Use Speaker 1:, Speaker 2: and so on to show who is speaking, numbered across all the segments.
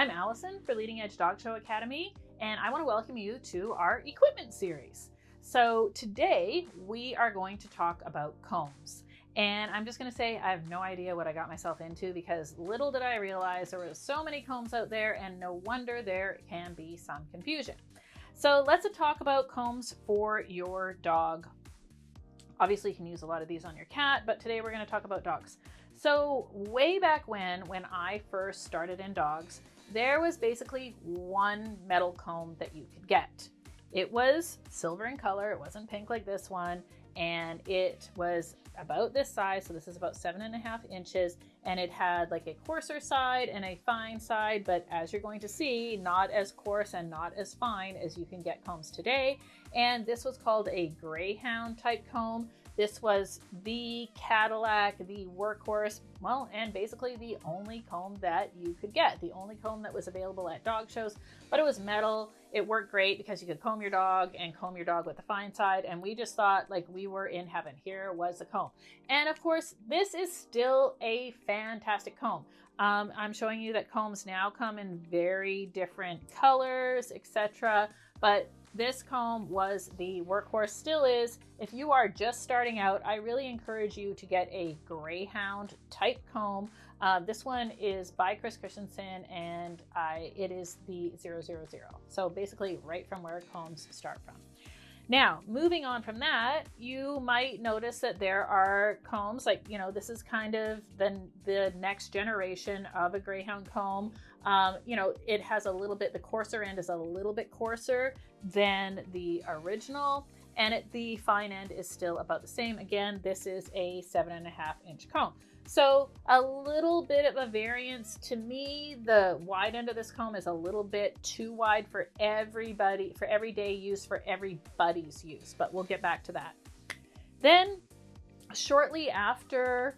Speaker 1: I'm Allison for Leading Edge Dog Show Academy, and I want to welcome you to our equipment series. So today we are going to talk about combs. And I'm just going to say I have no idea what I got myself into, because little did I realize there were so many combs out there, and no wonder there can be some confusion. So let's talk about combs for your dog. Obviously you can use a lot of these on your cat, but today we're going to talk about dogs. So way back when I first started in dogs, there was basically one metal comb that you could get. It was silver in color, it wasn't pink like this one, and it was about this size, so this is about 7.5 inches, and it had like a coarser side and a fine side, but as you're going to see, not as coarse and not as fine as you can get combs today. And this was called a Greyhound type comb. This was the Cadillac, the workhorse, well, and basically the only comb that you could get, the only comb that was available at dog shows, but it was metal. It worked great because you could comb your dog and comb your dog with the fine side, and we just thought like we were in heaven. Here was the comb. And of course, this is still a fantastic comb. I'm showing you that combs now come in very different colors, etc. But this comb was the workhorse, still is. If you are just starting out, I really encourage you to get a Greyhound type comb. This one is by Chris Christensen, and it is the 000. So basically right from where combs start from. Now, moving on from that, you might notice that there are combs like, this is kind of the next generation of a Greyhound comb. It has a little bit, the coarser end is a little bit coarser than the original, and the fine end is still about the same. Again, this is a 7.5 inch comb. So a little bit of a variance. To me, the wide end of this comb is a little bit too wide for everybody, for everyday use, for everybody's use, but we'll get back to that. Then shortly after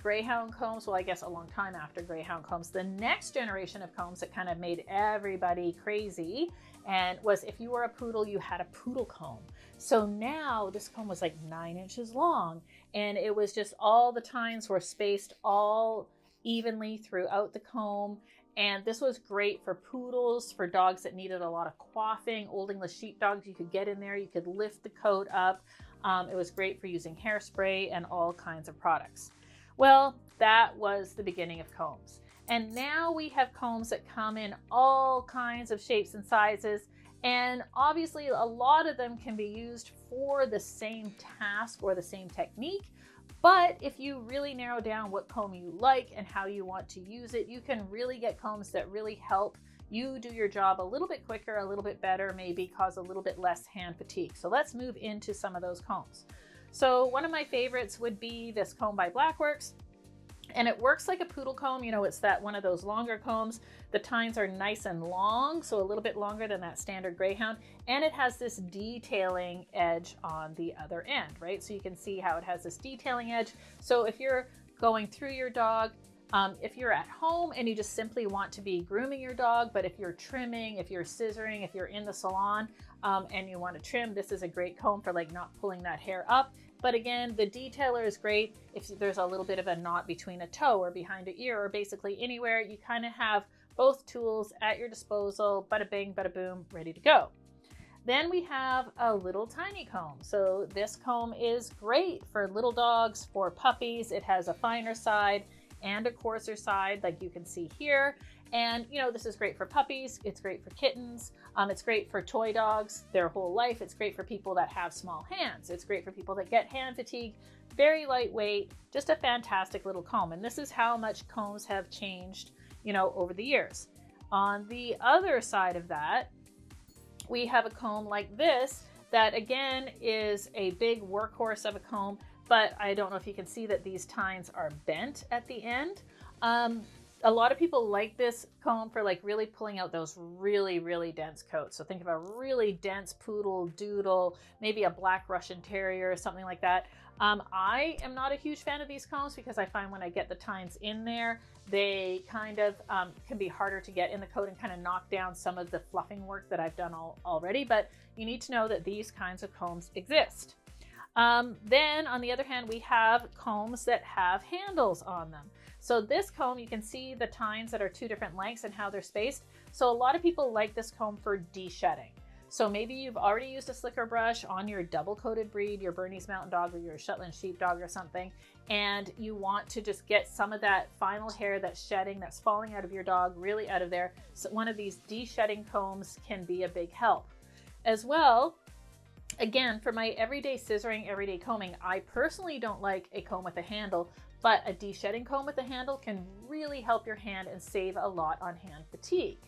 Speaker 1: Greyhound combs, well, I guess a long time after Greyhound combs, the next generation of combs that kind of made everybody crazy and was, if you were a poodle, you had a poodle comb. So now this comb was like 9 inches long, and it was just all the tines were spaced all evenly throughout the comb. And this was great for poodles, for dogs that needed a lot of coiffing, Old English sheepdogs. You could get in there, you could lift the coat up. It was great for using hairspray and all kinds of products. Well, that was the beginning of combs. And now we have combs that come in all kinds of shapes and sizes. And obviously a lot of them can be used for the same task or the same technique. But if you really narrow down what comb you like and how you want to use it, you can really get combs that really help you do your job a little bit quicker, a little bit better, maybe cause a little bit less hand fatigue. So let's move into some of those combs. So one of my favorites would be this comb by Blackworks. And it works like a poodle comb. It's that one of those longer combs. The tines are nice and long, so a little bit longer than that standard Greyhound. And it has this detailing edge on the other end, right? So you can see how it has this detailing edge. So if you're going through your dog, if you're at home and you just simply want to be grooming your dog, but if you're trimming, if you're scissoring, if you're in the salon and you want to trim, this is a great comb for like not pulling that hair up. But again, the detailer is great if there's a little bit of a knot between a toe or behind an ear or basically anywhere. You kind of have both tools at your disposal, bada bing, bada boom, ready to go. Then we have a little tiny comb. So this comb is great for little dogs, for puppies. It has a finer side and a coarser side like you can see here. And this is great for puppies, it's great for kittens, it's great for toy dogs their whole life, it's great for people that have small hands, it's great for people that get hand fatigue. Very lightweight, just a fantastic little comb. And this is how much combs have changed, over the years. On the other side of that, we have a comb like this that again is a big workhorse of a comb, but I don't know if you can see that these tines are bent at the end. A lot of people like this comb for like really pulling out those really, really dense coats. So think of a really dense poodle, doodle, maybe a black Russian terrier or something like that. I am not a huge fan of these combs because I find when I get the tines in there, they kind of can be harder to get in the coat and kind of knock down some of the fluffing work that I've done already. But you need to know that these kinds of combs exist. Then on the other hand, we have combs that have handles on them. So this comb, you can see the tines that are two different lengths and how they're spaced. So a lot of people like this comb for de-shedding. So maybe you've already used a slicker brush on your double-coated breed, your Bernese Mountain Dog or your Shetland Sheepdog or something, and you want to just get some of that final hair that's shedding, that's falling out of your dog, really out of there. So one of these de-shedding combs can be a big help. As well, again, for my everyday scissoring, everyday combing, I personally don't like a comb with a handle, but a de-shedding comb with a handle can really help your hand and save a lot on hand fatigue.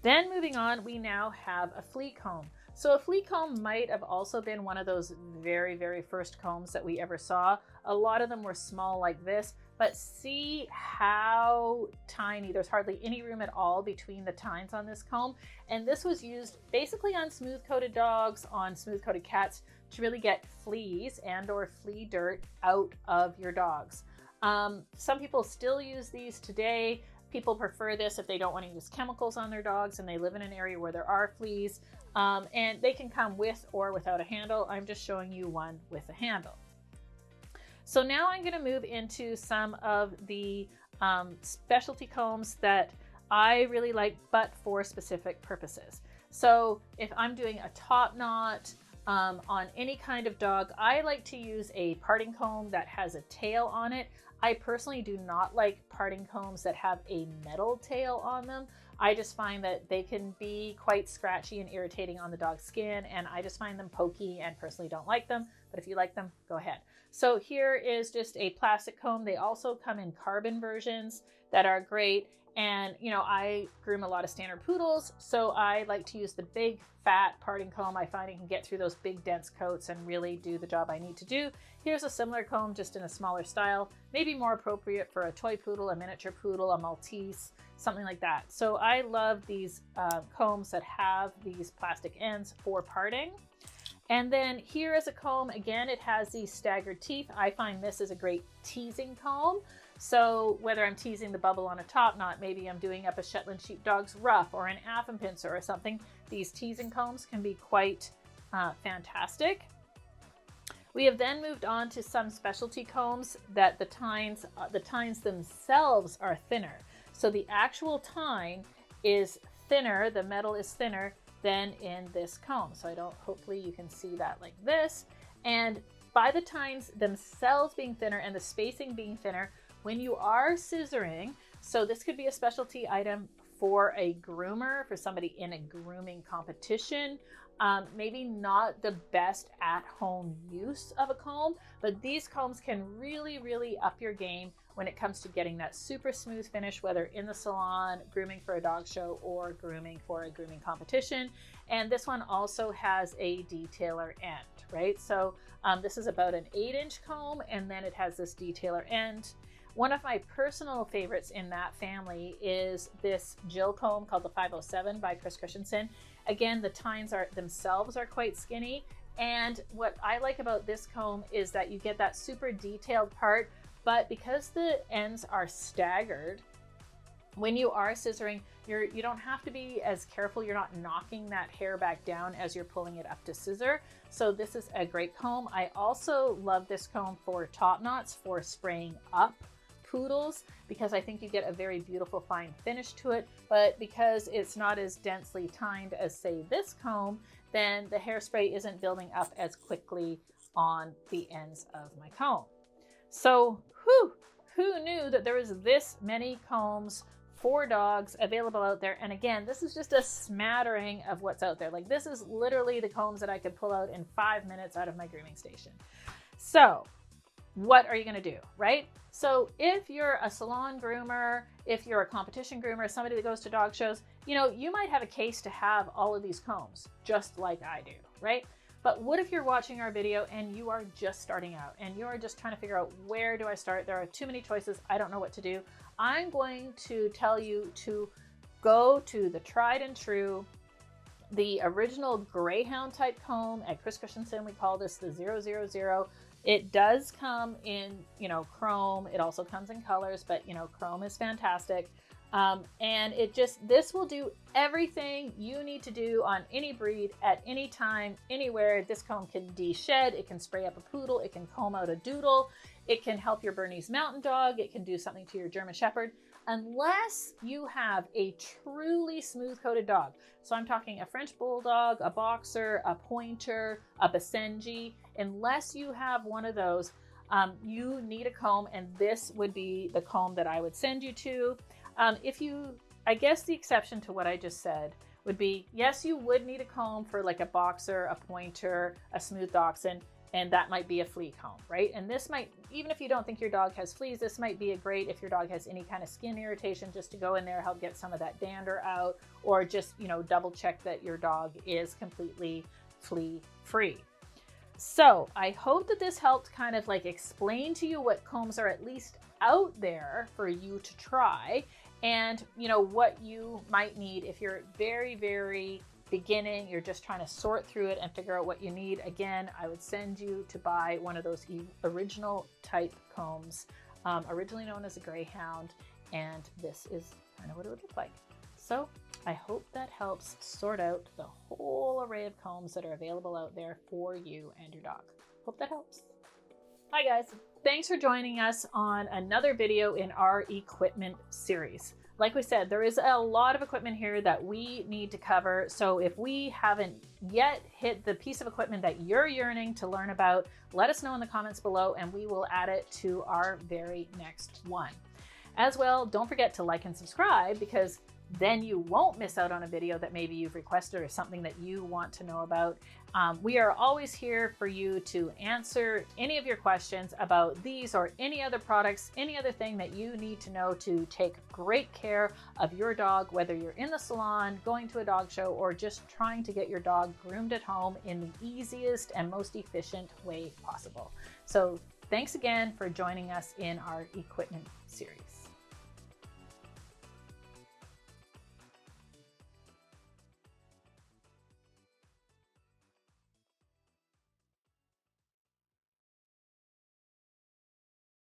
Speaker 1: Then moving on, we now have a flea comb. So a flea comb might have also been one of those very, very first combs that we ever saw. A lot of them were small like this, but see how tiny, there's hardly any room at all between the tines on this comb. And this was used basically on smooth-coated dogs, on smooth-coated cats, to really get fleas and or flea dirt out of your dogs. Some people still use these today. People prefer this if they don't want to use chemicals on their dogs and they live in an area where there are fleas. And they can come with or without a handle. I'm just showing you one with a handle. So now I'm going to move into some of the specialty combs that I really like, but for specific purposes. So if I'm doing a top knot on any kind of dog, I like to use a parting comb that has a tail on it. I personally do not like parting combs that have a metal tail on them. I just find that they can be quite scratchy and irritating on the dog's skin, and I just find them pokey and personally don't like them. But if you like them, go ahead. So here is just a plastic comb. They also come in carbon versions that are great. And, you know, I groom a lot of standard poodles, so I like to use the big fat parting comb. I find it can get through those big dense coats and really do the job I need to do. Here's a similar comb, just in a smaller style, maybe more appropriate for a toy poodle, a miniature poodle, a Maltese, something like that. So I love these combs that have these plastic ends for parting. And then here is a comb. Again, it has these staggered teeth. I find this is a great teasing comb. So whether I'm teasing the bubble on a top knot, maybe I'm doing up a Shetland Sheepdog's ruff or an Affenpinscher or something, these teasing combs can be quite fantastic. We have then moved on to some specialty combs that the tines themselves are thinner. So the actual tine is thinner, the metal is thinner than in this comb. So hopefully you can see that like this. And by the tines themselves being thinner and the spacing being thinner, when you are scissoring, so this could be a specialty item for a groomer, for somebody in a grooming competition, maybe not the best at-home use of a comb, but these combs can really, really up your game when it comes to getting that super smooth finish, whether in the salon, grooming for a dog show, or grooming for a grooming competition. And this one also has a detailer end, right? So this is about an 8-inch comb, and then it has this detailer end. One of my personal favorites in that family is this Jill comb called the 507 by Chris Christensen. Again, the tines themselves are quite skinny. And what I like about this comb is that you get that super detailed part, but because the ends are staggered, when you are scissoring, you don't have to be as careful. You're not knocking that hair back down as you're pulling it up to scissor. So this is a great comb. I also love this comb for top knots, for spraying up poodles, because I think you get a very beautiful fine finish to it. But because it's not as densely tined as, say, this comb, then the hairspray isn't building up as quickly on the ends of my comb. So who knew that there was this many combs for dogs available out there? And again, this is just a smattering of what's out there. Like, this is literally the combs that I could pull out in 5 minutes out of my grooming station. So what are you going to do, right? So if you're a salon groomer, if you're a competition groomer, somebody that goes to dog shows, you know, you might have a case to have all of these combs, just like I do, right? But what if you're watching our video and you are just starting out and you are just trying to figure out, where do I start? There are too many choices. I don't know what to do. I'm going to tell you to go to the tried and true, the original Greyhound type comb at Chris Christensen. We call this the 000. It does come in, you know, chrome. It also comes in colors, but, you know, chrome is fantastic. And this will do everything you need to do on any breed at any time, anywhere. This comb can de-shed, it can spray up a poodle, it can comb out a doodle, it can help your Bernese Mountain Dog, it can do something to your German Shepherd, unless you have a truly smooth-coated dog. So I'm talking a French Bulldog, a Boxer, a Pointer, a Basenji. Unless you have one of those, you need a comb, and this would be the comb that I would send you to. I guess the exception to what I just said would be, yes, you would need a comb for like a Boxer, a Pointer, a Smooth Dachshund, and that might be a flea comb, right? And this might, even if you don't think your dog has fleas, this might be a great if your dog has any kind of skin irritation, just to go in there, help get some of that dander out, or just, double check that your dog is completely flea free. So I hope that this helped kind of like explain to you what combs are at least out there for you to try, and what you might need if you're very, very beginning, you're just trying to sort through it and figure out what you need. Again, I would send you to buy one of those original type combs, originally known as a Greyhound, and this is kind of what it would look like. So I hope that helps sort out the whole array of combs that are available out there for you and your dog. Hope that helps. Hi guys, thanks for joining us on another video in our equipment series. Like we said, there is a lot of equipment here that we need to cover. So if we haven't yet hit the piece of equipment that you're yearning to learn about, let us know in the comments below and we will add it to our very next one. As well, don't forget to like and subscribe, because then you won't miss out on a video that maybe you've requested or something that you want to know about. We are always here for you to answer any of your questions about these or any other products, any other thing that you need to know to take great care of your dog, whether you're in the salon, going to a dog show, or just trying to get your dog groomed at home in the easiest and most efficient way possible. So thanks again for joining us in our equipment series.